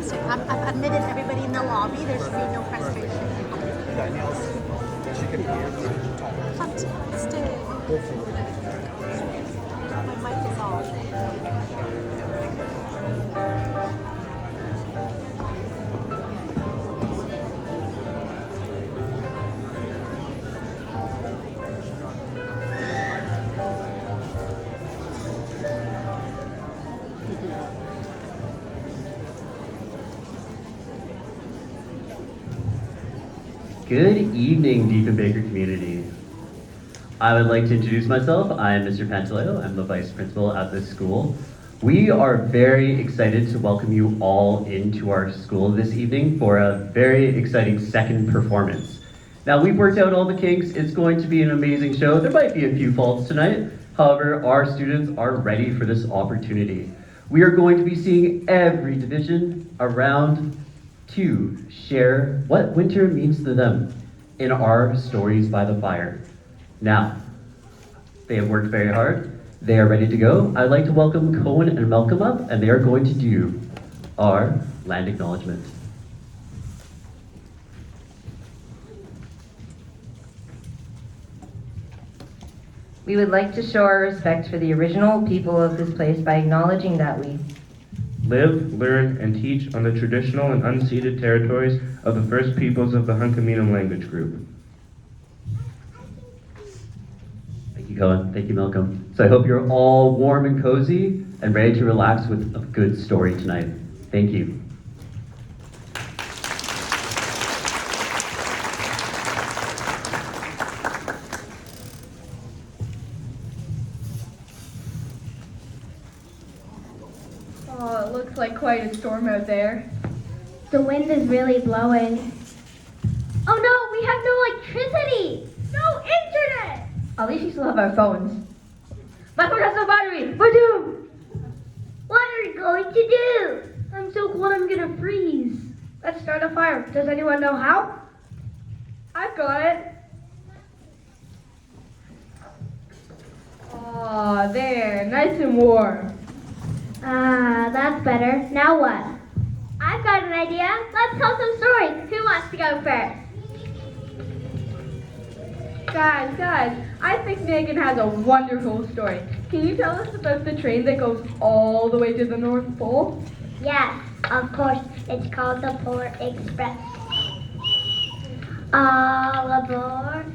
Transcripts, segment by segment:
fantastic. I've admitted everybody in the lobby. There should be no frustration. Fantastic. My mic is off. Good evening, Diefenbaker community. I would like to introduce myself. I am Mr. Pantaleo. I'm the vice principal at this school. We are very excited to welcome you all into our school this evening for a very exciting second performance. Now, we've worked out all the kinks. It's going to be an amazing show. There might be a few faults tonight. However, our students are ready for this opportunity. We are going to be seeing every division around to share what winter means to them in our Stories by the Fire. Now, they have worked very hard. They are ready to go. I'd like to welcome Cohen and Malcolm up, and they are going to do our land acknowledgement. We would like to show our respect for the original people of this place by acknowledging that we live, learn, and teach on the traditional and unceded territories of the First Peoples of the Hunkaminam language group. Thank you, Cohen. Thank you, Malcolm. So I hope you're all warm and cozy and ready to relax with a good story tonight. Thank you. Oh, it looks like quite a storm out there. The wind is really blowing. Oh no, we have no electricity! No internet! At least we still have our phones. My phone has no battery! We're doomed! What are we going to do? I'm so cold I'm gonna freeze. Let's start a fire. Does anyone know how? I've got it. Oh, there, nice and warm. Ah, that's better. Now what? I've got an idea. Let's tell some stories. Who wants to go first? Guys, I think Megan has a wonderful story. Can you tell us about the train that goes all the way to the North Pole? Yes, of course. It's called the Polar Express. All aboard.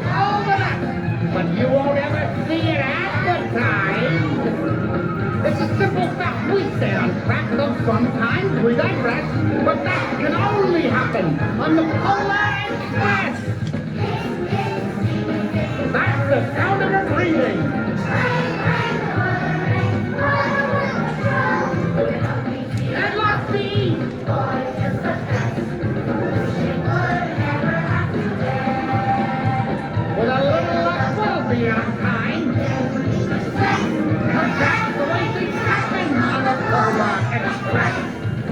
sales all the night, but you won't ever see it advertised. It's a simple fact. We stay on track, though sometimes we digress, but that can only happen on the Polar Express. That's the sound of her breathing. And lost to eat. With a little luck, we'll be on time. That's the way things happen on the Polar Express.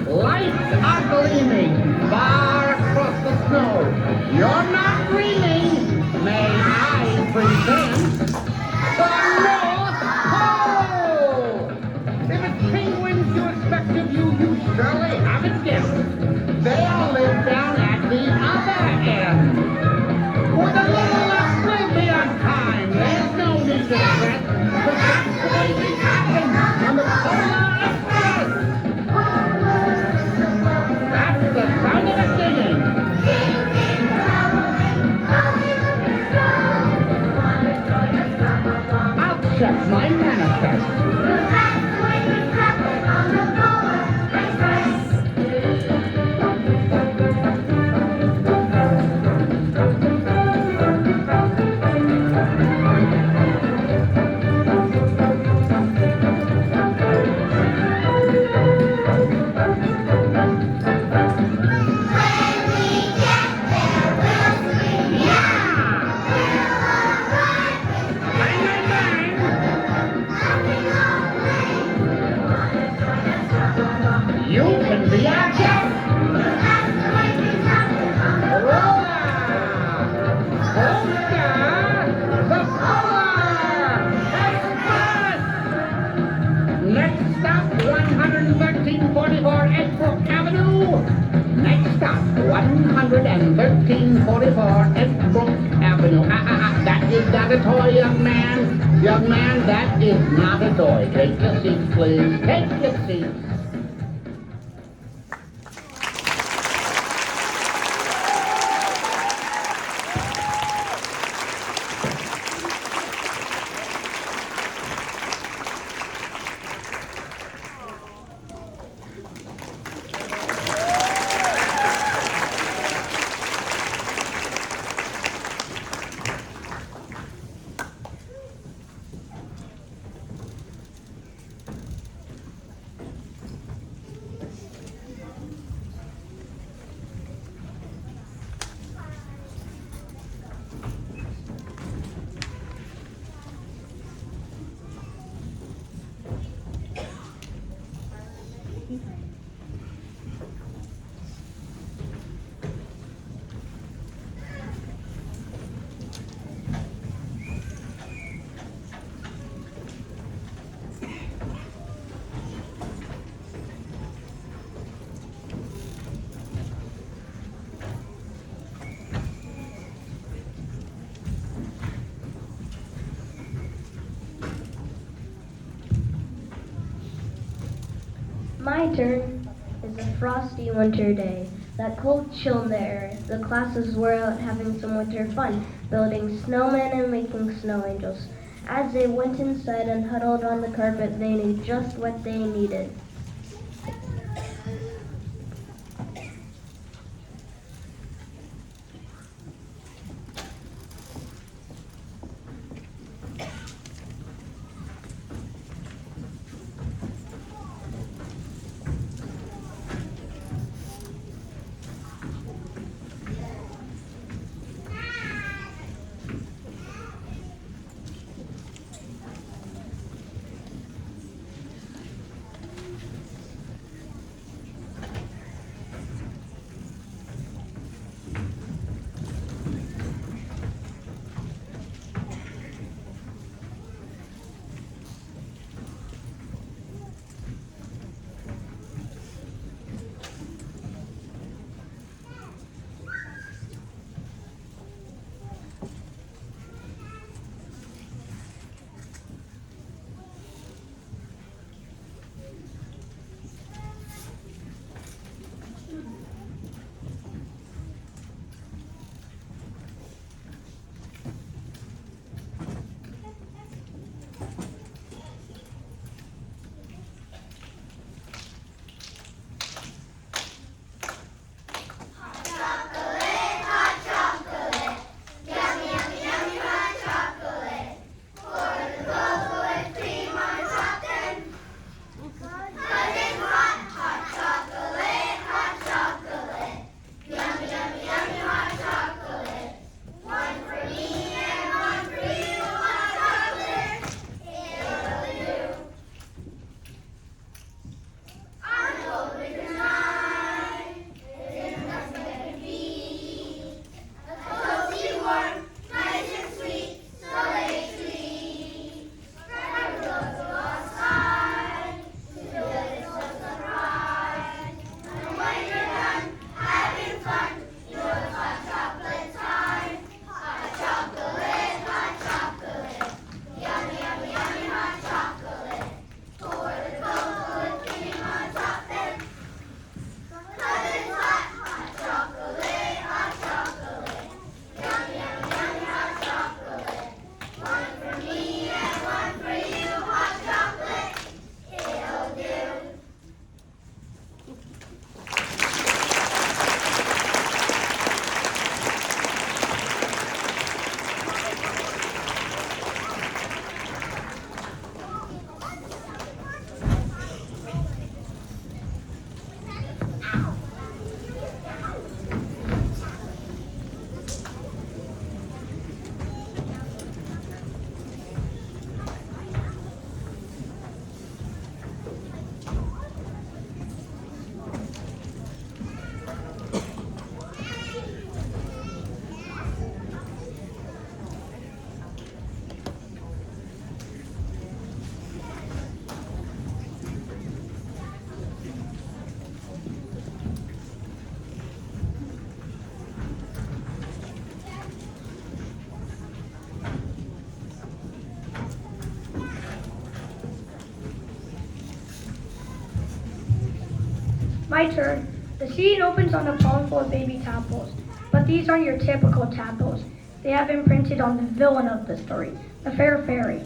Lights are gleaming far across the snow. You're not dreaming. May I present the North Pole? If it's penguins you expect of you, you surely haven't guessed. They all live down at the other end. With a little luck, we'll be on time. There's no need to stress, but that's the way things happen on the Polar Express. That's the sound of it singing. I'll check my manifest. You can be our guest. The Polar Express. Next stop, 11344 Edgebrook Avenue. Next stop, 11344 Edgebrook Avenue. That is not a toy, young man. Young man, that is not a toy. Take your seats, please. Take your seats. My turn is a frosty winter day. That cold chill in the air. The classes were out having some winter fun, building snowmen and making snow angels. As they went inside and huddled on the carpet, they knew just what they needed. My turn. The scene opens on a pond full of baby tadpoles, but these aren't your typical tadpoles. They have imprinted on the villain of the story, the Fair Fairy.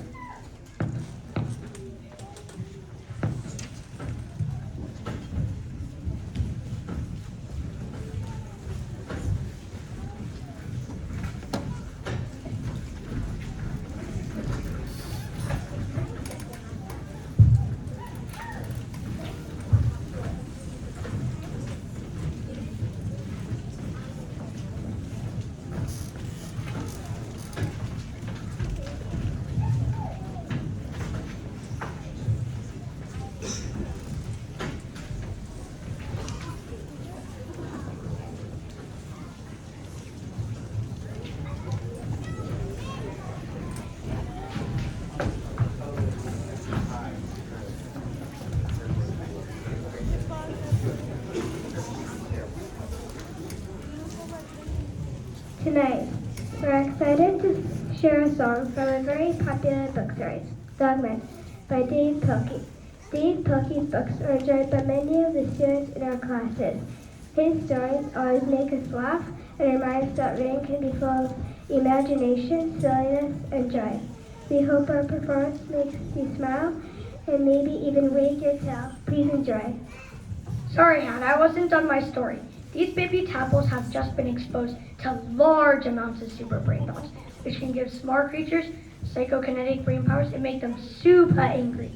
Tonight, we're excited to share a song from a very popular book series, Dogman, by Dave Pilkey. Dave Pilkey's books are enjoyed by many of the students in our classes. His stories always make us laugh and remind us that reading can be full of imagination, silliness, and joy. We hope our performance makes you smile and maybe even wag your tail. Please enjoy. Sorry, Hannah, I wasn't done my story. These baby tadpoles have just been exposed to large amounts of super brain dots, which can give smart creatures psychokinetic brain powers and make them super angry.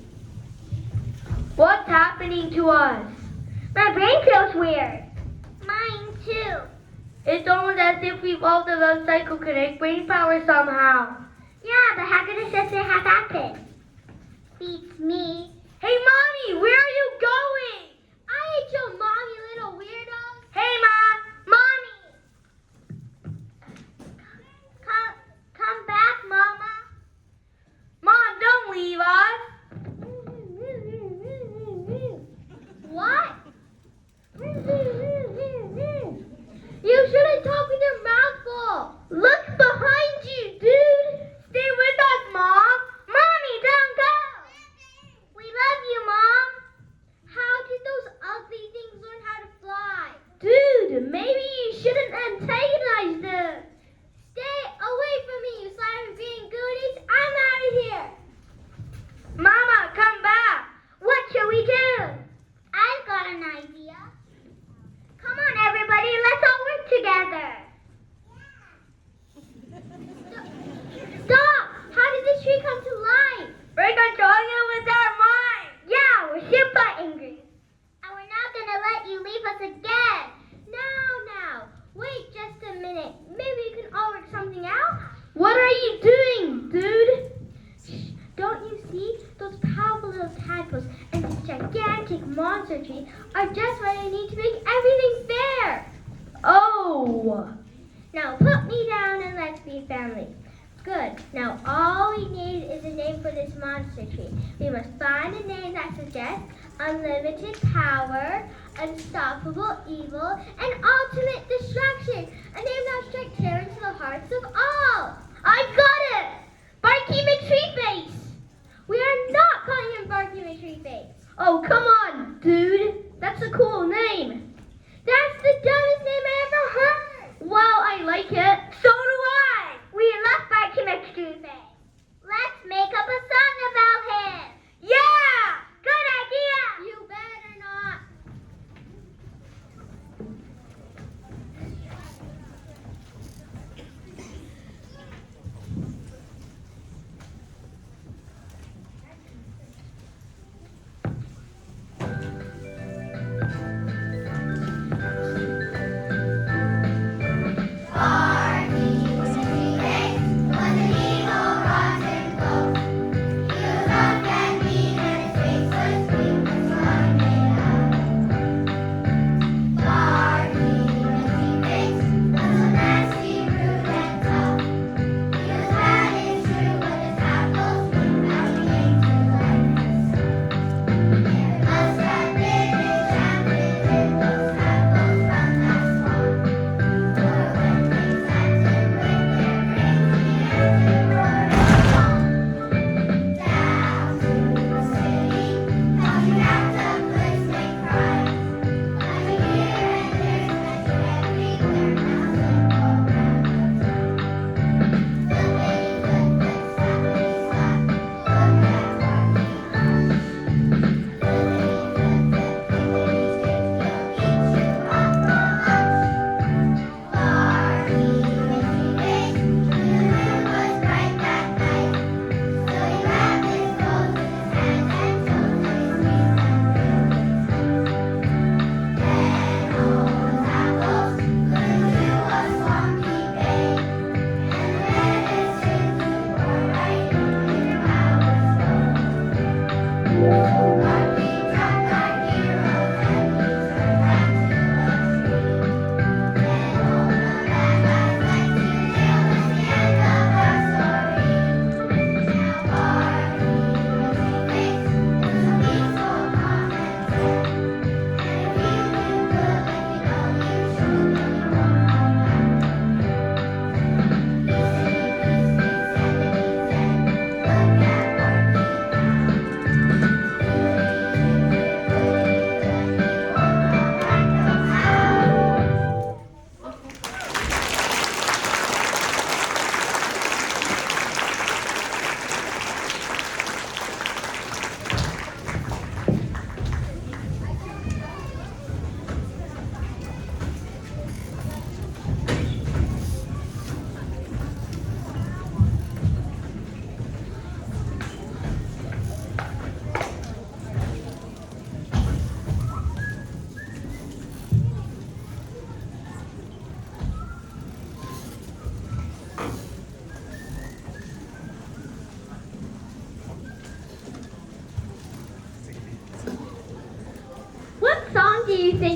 What's happening to us? My brain feels weird. Mine too. It's almost as if we've all developed psychokinetic brain powers somehow. Yeah, but how could a sister have happened? Beats me. Hey, Mommy, where are you going? I ain't your mom, you little weirdo. Hey, Ma! Mommy! Come back, Mama. Mom, don't leave us! What? You shouldn't talk with your mouth full. Look behind you, dude. Stay with us, Mom! Mommy, don't go. We love you, Mom. How did those ugly things learn how to fly? Dude, maybe you shouldn't antagonize them. Stay away from me, you slimy green goonies. I'm out of here. Mama, come back! What shall we do? I've got an idea. Come on, everybody, let's all work together. Stop! How did this tree come to life? We're controlling it with our mind! Yeah, we're super angry. And we're not gonna let you leave us again. Now, wait just a minute. Maybe you can all work something out? What are you doing, dude? Shh, don't you see? Those powerful little tadpoles and this gigantic monster tree are just what I need to make everything fair. Oh! Now put me down and let's be family. Good. Now all we need is a name for this monster tree. We must find a name that suggests unlimited power, unstoppable evil, and ultimate destruction. A name that strikes terror into the hearts of all. I got it! Barky McTreeface! We are not calling him Barky McTreeface. Oh, come on, dude! That's a cool name! That's the dumbest name I ever heard. Well, I like it. So do I! We love Barky McTreeface. Let's make up a song about him. Yeah! Good idea. You better not.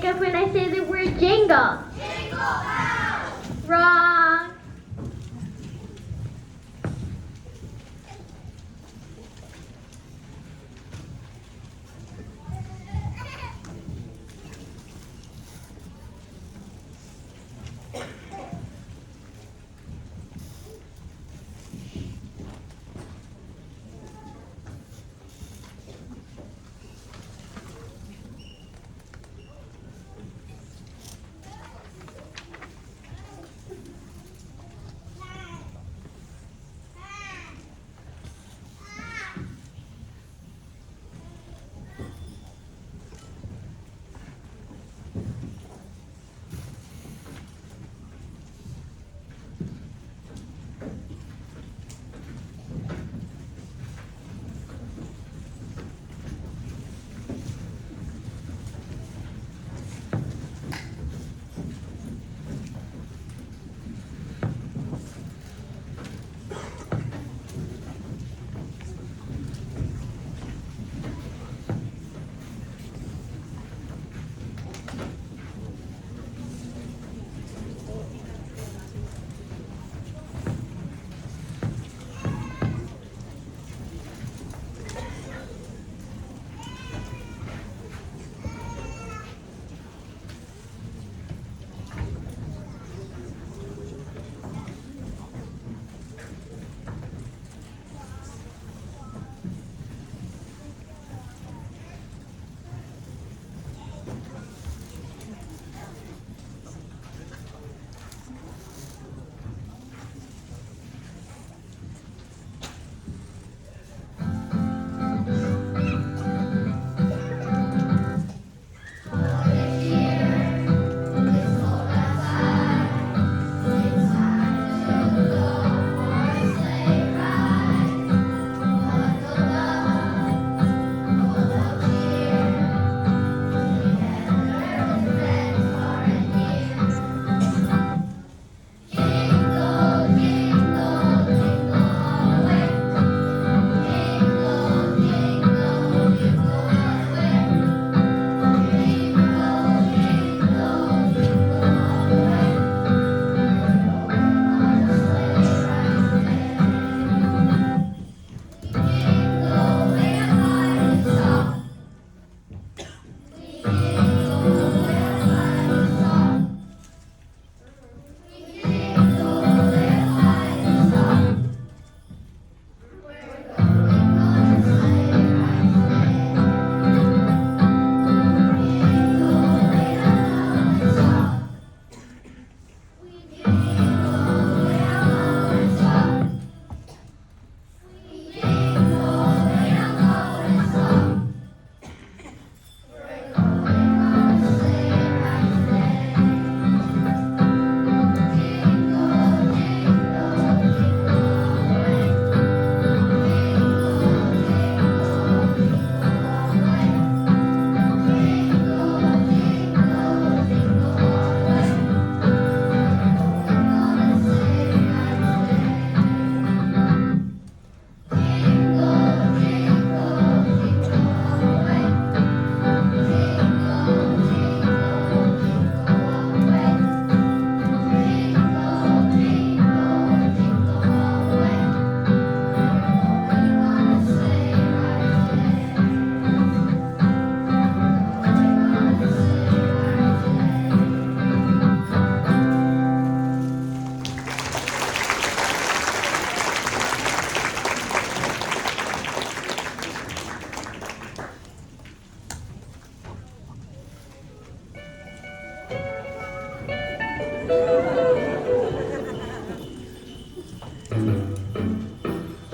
up when I say the word jingle. Jingle bells. Wrong.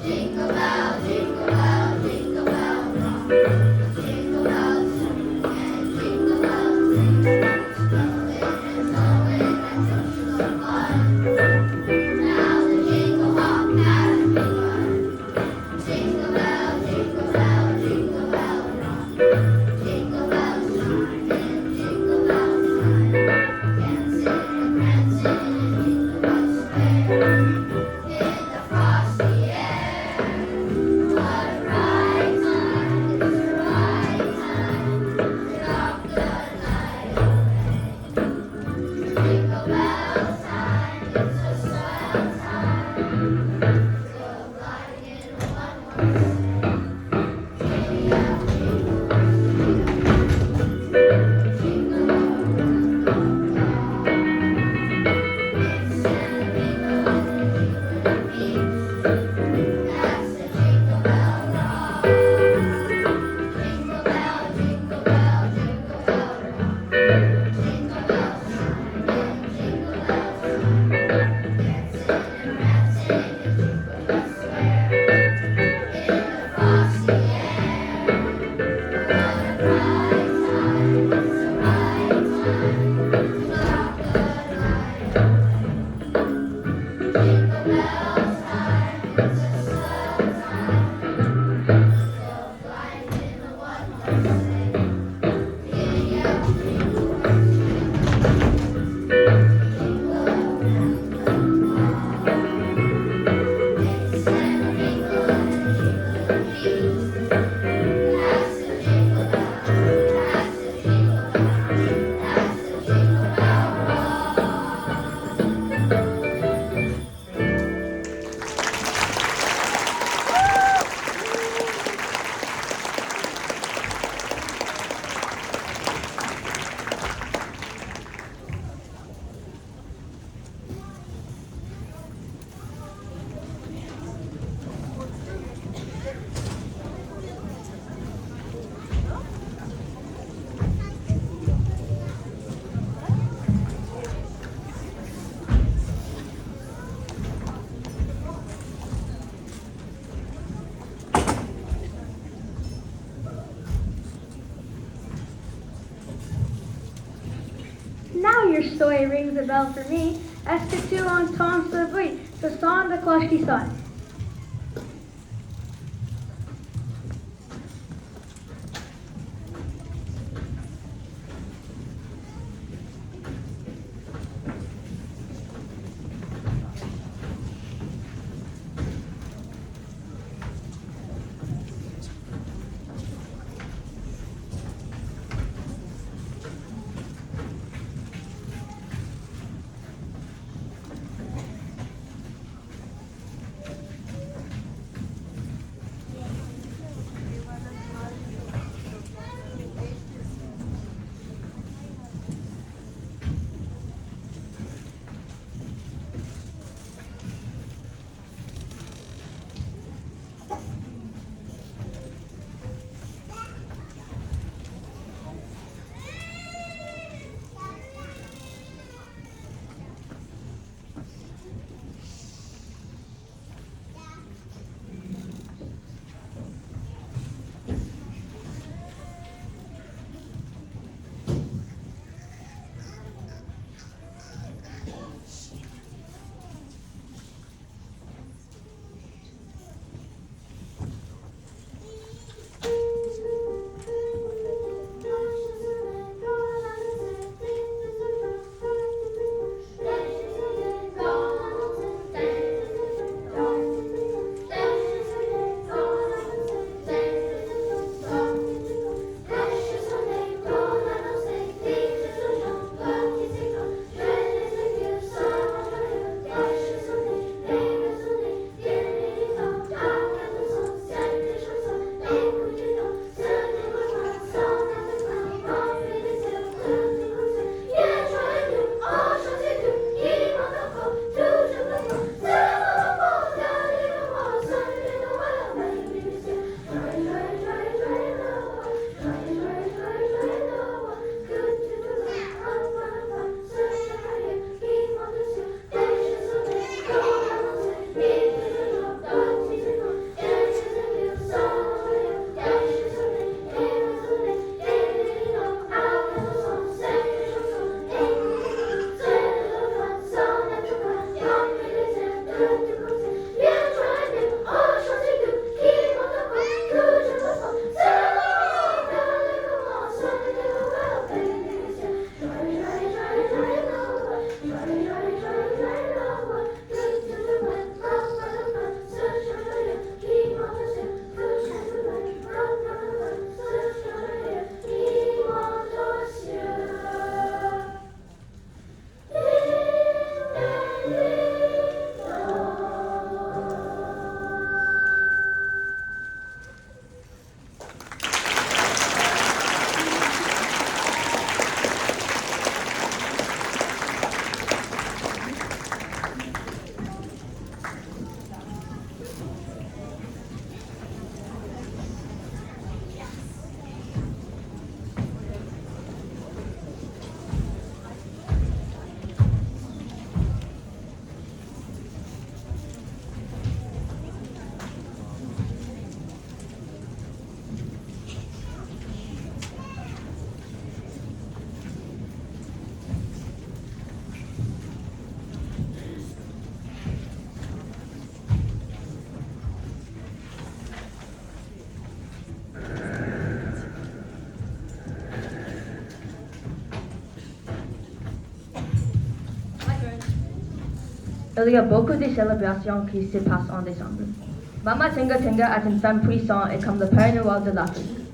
Jingle bells chime and jingle bells chime. Now your story rings a bell for me. Est que tu entends ce bruit? Ce son de cloche qui sonne. Il y a beaucoup de célébrations qui se passent en décembre. Mama Tinga Tinga est une femme puissante et comme le Père Noël de l'Afrique.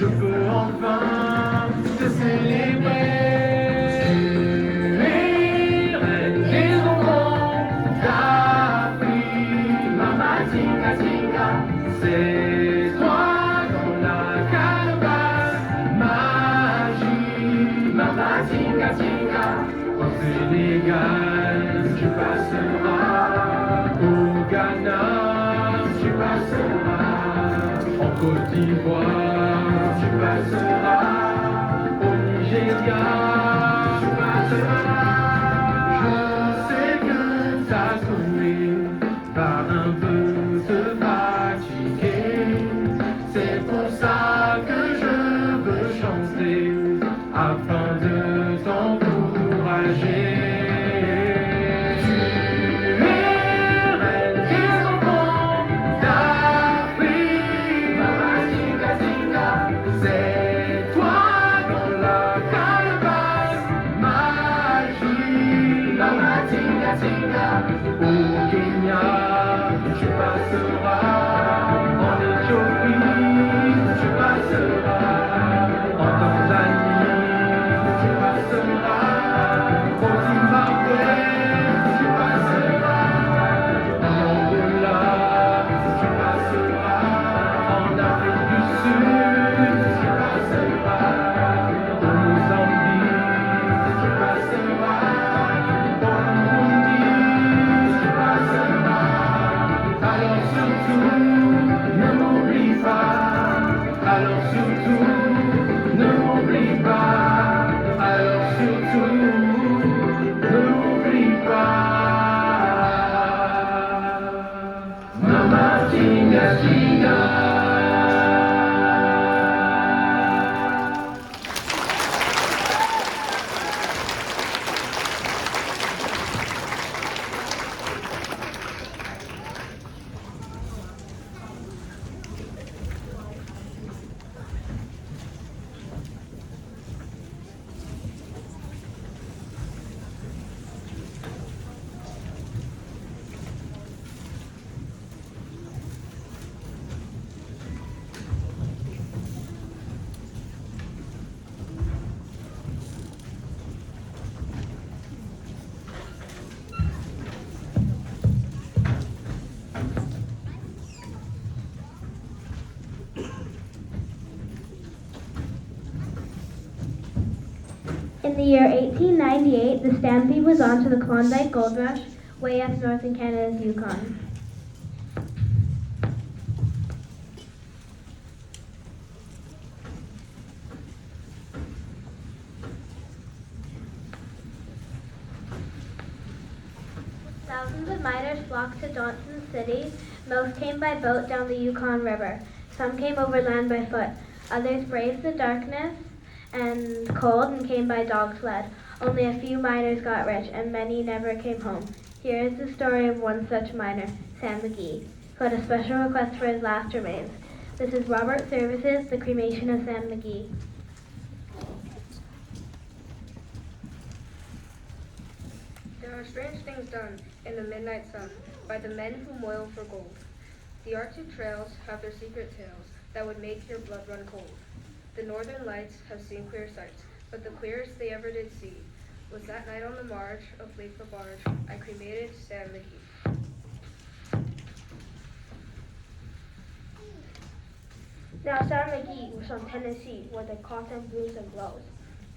Surtout In the year 1898, the Stampede was on to the Klondike Gold Rush, way up north in Canada's Yukon. Thousands of miners flocked to Johnson City. Most came by boat down the Yukon River. Some came overland by foot. Others braved the darkness and cold and came by dog sled. Only a few miners got rich, and many never came home. Here is the story of one such miner, Sam McGee, who had a special request for his last remains. This is Robert Services, The Cremation of Sam McGee. There are strange things done in the midnight sun by the men who moil for gold. The Arctic trails have their secret tales that would make your blood run cold. The northern lights have seen queer sights, but the queerest they ever did see was that night on the marge of Lake LaBarge. I cremated Sam McGee. Now Sam McGee was from Tennessee, where the cotton blooms and blows.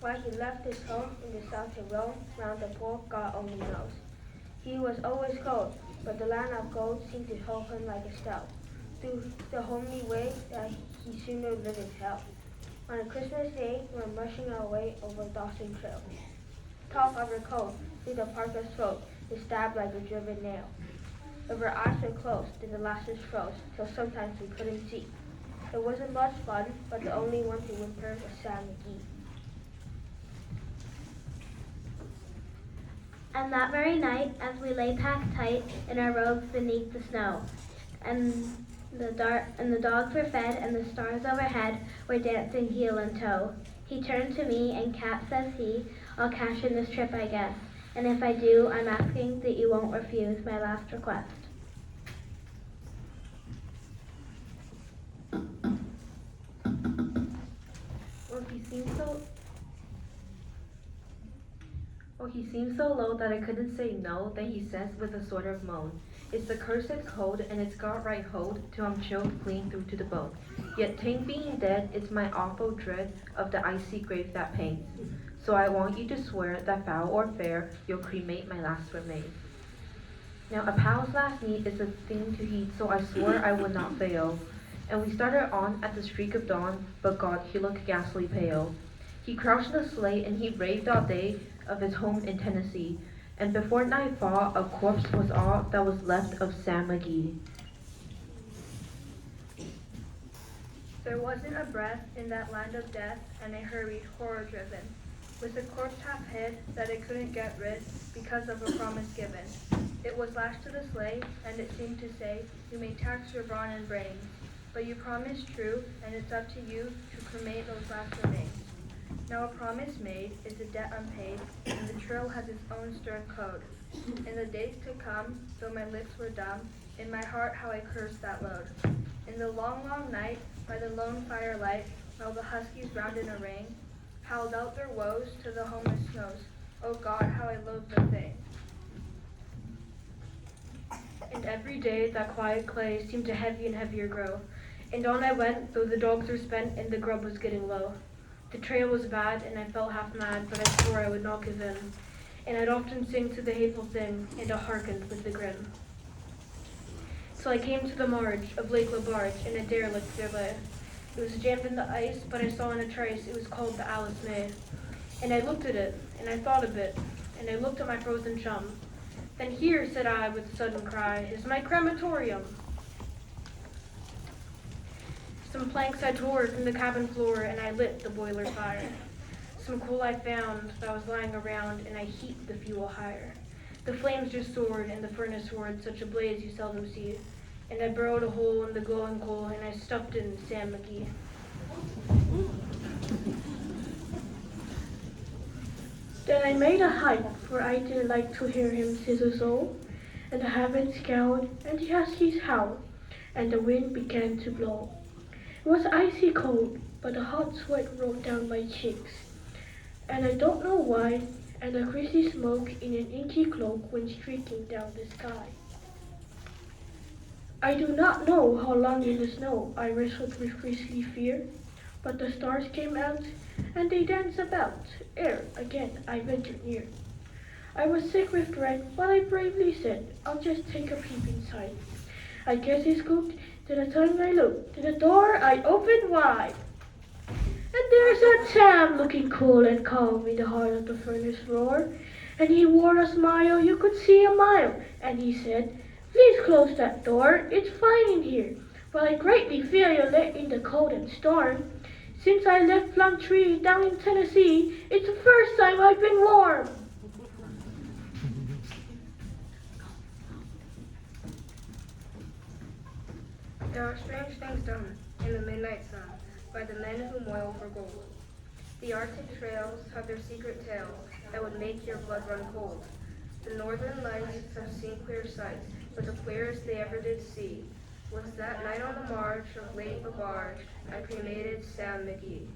Why he left his home in the south to roam round the pole, God only knows. He was always cold, but the land of gold seemed to hold him like a spell. Through the homely way that he sooner lived in hell. On a Christmas day, we're rushing our way over Dawson Trail. Top of her coat, through the parka's throat, is stabbed like a driven nail. If our eyes were closed, then the lashes froze, till sometimes we couldn't see. It wasn't much fun, but the only one to whimper was Sam McGee. And that very night, as we lay packed tight in our robes beneath the snow, and the dogs were fed, and the stars overhead were dancing heel and toe, he turned to me, and Cap, says he, I'll cash in this trip, I guess. And if I do, I'm asking that you won't refuse my last request. He seemed so low that I couldn't say no. Then he says with a sort of moan, it's the cursed cold, and it's got right hold till I'm chilled clean through to the bone. Yet tain't being dead, it's my awful dread of the icy grave that pains. So I want you to swear that foul or fair, you'll cremate my last remains. Now a pal's last need is a thing to heed, so I swore I would not fail. And we started on at the streak of dawn, but God, he looked ghastly pale. He crouched in the sleigh and he raved all day of his home in Tennessee. And before nightfall, a corpse was all that was left of Sam McGee. There wasn't a breath in that land of death, and I hurried, horror-driven, with a corpse half hid that I couldn't get rid because of a promise given. It was lashed to the sleigh, and it seemed to say, you may tax your brawn and brains, but you promised true, and it's up to you to cremate those last remains. Now a promise made is a debt unpaid, and the trail has its own stern code. In the days to come, though my lips were dumb, in my heart how I cursed that load. In the long, long night, by the lone firelight, while the huskies round in a ring, howled out their woes to the homeless snows. Oh God, how I loathed the thing. And every day that quiet clay seemed to heavy and heavier grow. And on I went, though the dogs were spent and the grub was getting low. The trail was bad, and I felt half mad, but I swore I would not give in. And I'd often sing to the hateful thing, and I hearkened with a grin. So I came to the marge of Lake LaBarge, and a derelict there lay. It was jammed in the ice, but I saw in a trace it was called the Alice May. And I looked at it, and I thought a bit, and I looked at my frozen chum. Then here, said I with a sudden cry, is my crematorium. Some planks I tore from the cabin floor, and I lit the boiler fire. Some coal I found that was lying around, and I heaped the fuel higher. The flames just soared, and the furnace roared, such a blaze you seldom see. And I burrowed a hole in the glowing coal, and I stuffed in Sam McGee. Then I made a hike, for I didn't like to hear him sizzle so, and the heavens scowled, and the huskies howled, and the wind began to blow. It was icy cold, but a hot sweat rolled down my cheeks, and I don't know why, and a greasy smoke in an inky cloak went streaking down the sky. I do not know how long in the snow I wrestled with grisly fear, But the stars came out, and they danced about, ere again I ventured near. I was sick with dread, but I bravely said, I'll just take a peep inside. I guess he scooped, to the time I looked, to the door I opened wide. And there sat Sam, looking cool and calm in the heart of the furnace roar. And he wore a smile you could see a mile, and he said, please close that door, it's fine in here, but I greatly fear you're late in the cold and storm. Since I left Plumtree down in Tennessee, it's the first time I've been warm. There are strange things done in the midnight sun by the men who moil for gold. The Arctic trails have their secret tales that would make your blood run cold. The northern lights have seen clear sights, but the clearest they ever did see was that night on the march of Lake Labarge I cremated Sam McGee.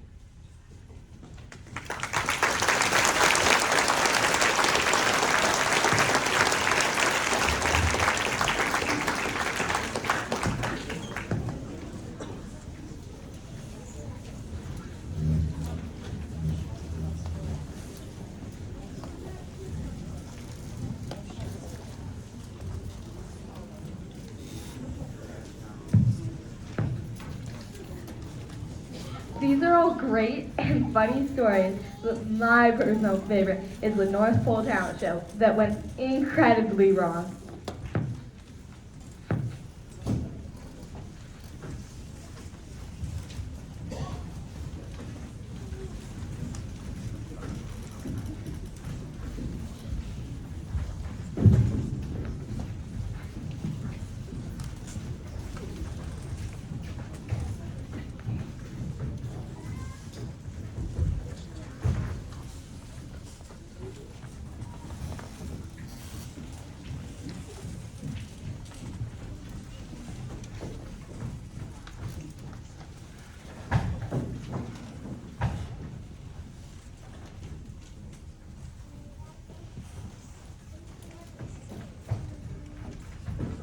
These are all great and funny stories, but my personal favorite is the North Pole Talent Show that went incredibly wrong.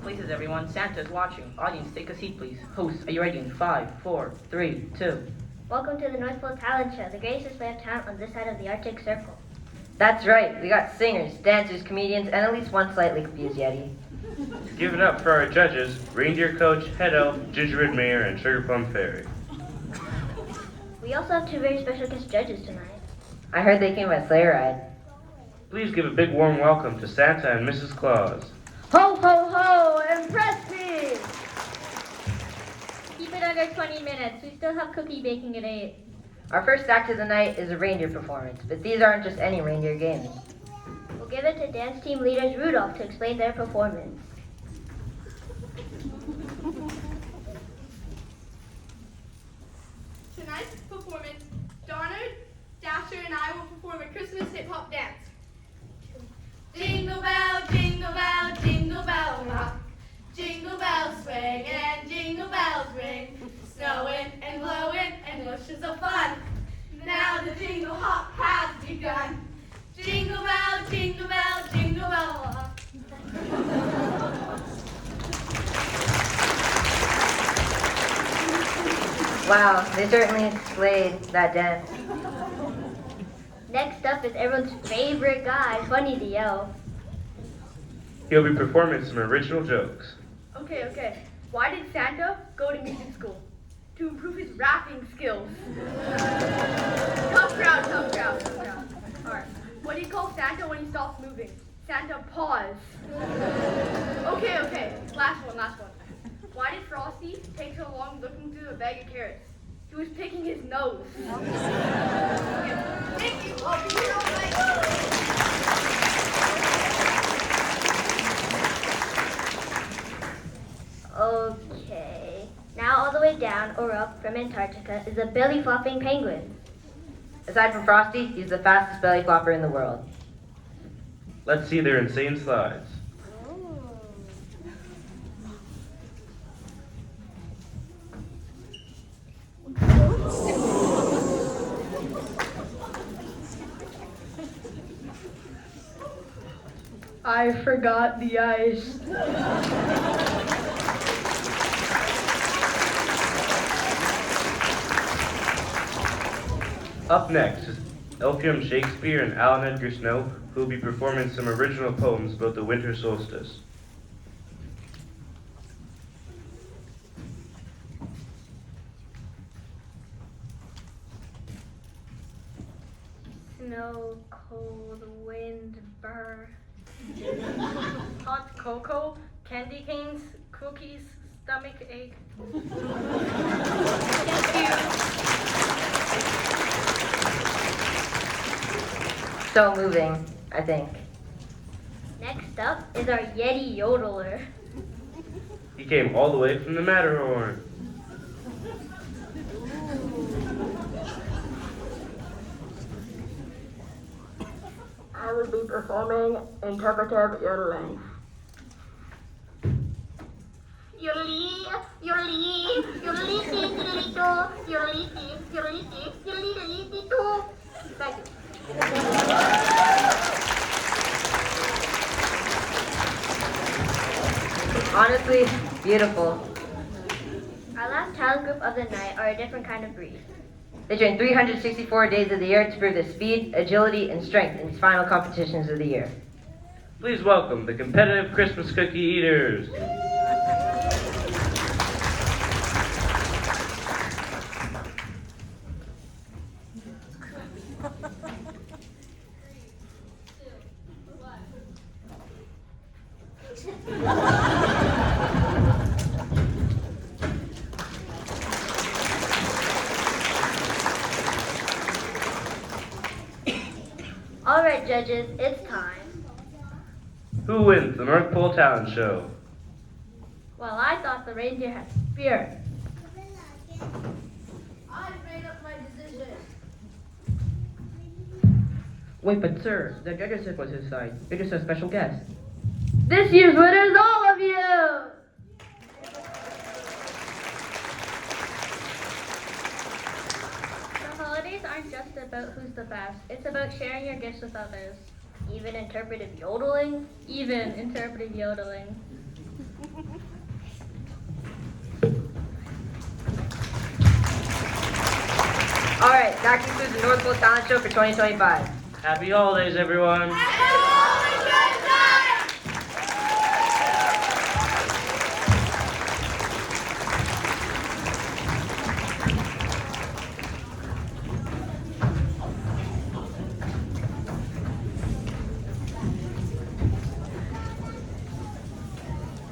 Places, everyone. Santa's watching. Audience, take a seat, please. Hosts, are you ready? In 5, 4, 3, 2. Welcome to the North Pole Talent Show, the greatest display of talent on this side of the Arctic Circle. That's right. We got singers, dancers, comedians, and at least one slightly confused Yeti. Give it up for our judges, Reindeer Coach, Head Elf, Gingerbread Mayor, and Sugar Plum Fairy. We also have two very special guest judges tonight. I heard they came by sleigh ride. Please give a big warm welcome to Santa and Mrs. Claus. Ho, ho, ho, impress me! Keep it under 20 minutes. We still have cookie baking at 8. Our first act of the night is a reindeer performance, but these aren't just any reindeer games. We'll give it to dance team leaders Rudolph to explain their performance. Tonight's performance, Donald, Dasher, and I will perform a Christmas hip-hop dance. Jingle bell, jingle bell, jingle bell rock. Jingle bells swing and jingle bells ring. Snowing and blowing and bushes of fun. Now the jingle hop has begun. Jingle bell, jingle bell, jingle bell rock. Wow, they certainly displayed that dance. Next up is everyone's favorite guy, Funny the Elf. He'll be performing some original jokes. Okay. Why did Santa go to music school? To improve his rapping skills. Tough crowd. Alright. What do you call Santa when he stops moving? Santa pause. Okay. Last one. Why did Frosty take so long looking through a bag of carrots? He was picking his nose. Okay. Thank you. I'll be here all night. Okay. Now all the way down or up from Antarctica is a belly flopping penguin. Aside from Frosty, he's the fastest belly flopper in the world. Let's see their insane slides. I forgot the ice. Up next is Elphium Shakespeare and Alan Edgar Snow, who will be performing some original poems about the winter solstice. Snow, cold, wind, burr. Hot cocoa, candy canes, cookies, stomach ache. So moving, I think. Next up is our Yeti yodeler. He came all the way from the Matterhorn. I will be performing interpretive yodeling. Yodelee, yodelee, yodeliti, yodelito, yodeliti, yodeliti, yodeliti, thank you. Honestly, beautiful. Our last talent group of the night are a different kind of breed. They train 364 days of the year to prove their speed, agility, and strength in these final competitions of the year. Please welcome the competitive Christmas cookie eaters. All right, judges, it's time. Who wins the North Pole Talent Show? Well, I thought the reindeer had spirit. I made up my decision. Wait, but sir, the judges said was his side. You're just a special guest. This year's winner is all of you! The holidays aren't just about who's the best. It's about sharing your gifts with others. Even interpretive yodeling? Even interpretive yodeling. All right, that concludes the North Pole Talent Show for 2025. Happy holidays, everyone.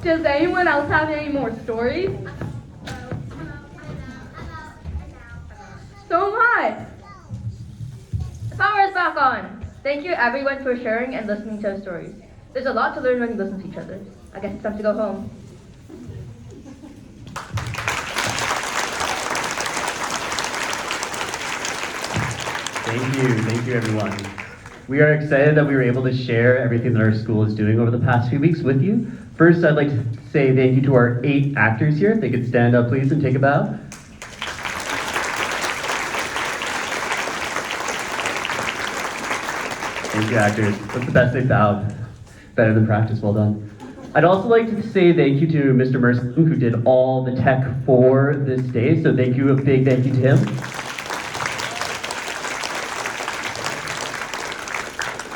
Does anyone else have any more stories? So am I. The power is back on. Thank you everyone for sharing and listening to our stories. There's a lot to learn when you listen to each other. I guess it's time to go home. Thank you everyone. We are excited that we were able to share everything that our school is doing over the past few weeks with you. First, I'd like to say thank you to our 8 actors here. If they could stand up please and take a bow. Thank you, actors. That's the best they found. Better than practice, well done. I'd also like to say thank you to Mr. Mercer, who did all the tech for this day, so thank you, a big thank you to him.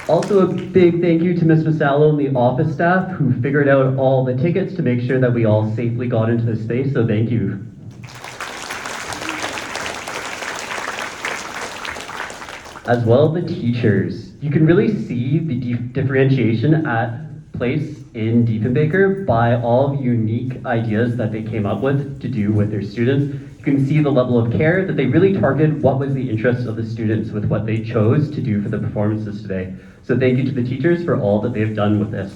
Also a big thank you to Ms. Masallo and the office staff who figured out all the tickets to make sure that we all safely got into the space, so thank you. As well, the teachers. You can really see the differentiation at place in Diefenbaker by all the unique ideas that they came up with to do with their students. You can see the level of care that they really targeted what was the interest of the students with what they chose to do for the performances today. So thank you to the teachers for all that they've done with this.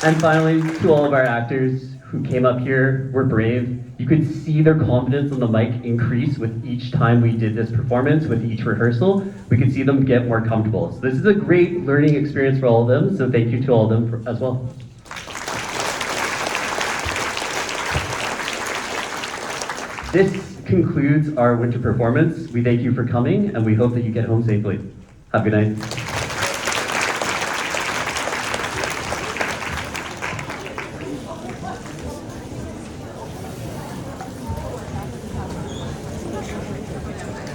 And finally, to all of our actors who came up here, were brave. You could see their confidence on the mic increase with each time we did this performance, with each rehearsal. We could see them get more comfortable. So this is a great learning experience for all of them, so thank you to all of them as well. This concludes our winter performance. We thank you for coming, and we hope that you get home safely. Have a good night.